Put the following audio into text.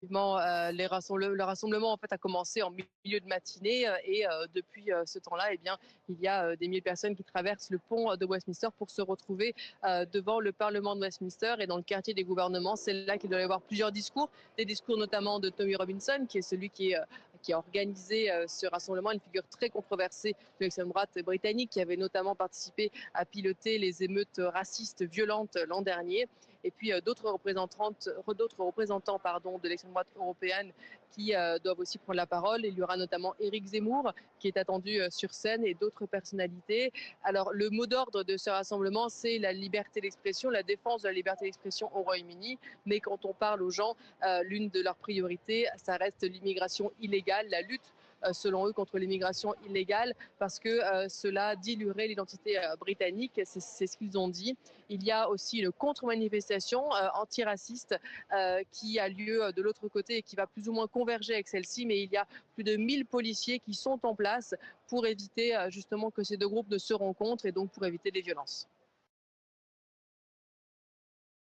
Le rassemblement en fait a commencé en milieu de matinée et depuis ce temps-là, eh bien, il y a des milliers de personnes qui traversent le pont de Westminster pour se retrouver devant le Parlement de Westminster et dans le quartier des gouvernements. C'est là qu'il doit y avoir plusieurs discours, des discours notamment de Tommy Robinson, qui est celui qui a organisé ce rassemblement, une figure très controversée de l'extrême droite britannique, qui avait notamment participé à piloter les émeutes racistes violentes l'an dernier. Et puis d'autres représentants de l'extrême droite européenne qui doivent aussi prendre la parole. Il y aura notamment Éric Zemmour qui est attendu sur scène et d'autres personnalités. Alors le mot d'ordre de ce rassemblement, c'est la liberté d'expression, la défense de la liberté d'expression au Royaume-Uni. Mais quand on parle aux gens, l'une de leurs priorités, ça reste l'immigration illégale, la lutte selon eux contre l'immigration illégale parce que cela diluerait l'identité britannique, c'est ce qu'ils ont dit. Il y a aussi une contre-manifestation antiraciste qui a lieu de l'autre côté et qui va plus ou moins converger avec celle-ci, mais il y a plus de 1000 policiers qui sont en place pour éviter justement que ces deux groupes ne se rencontrent et donc pour éviter des violences.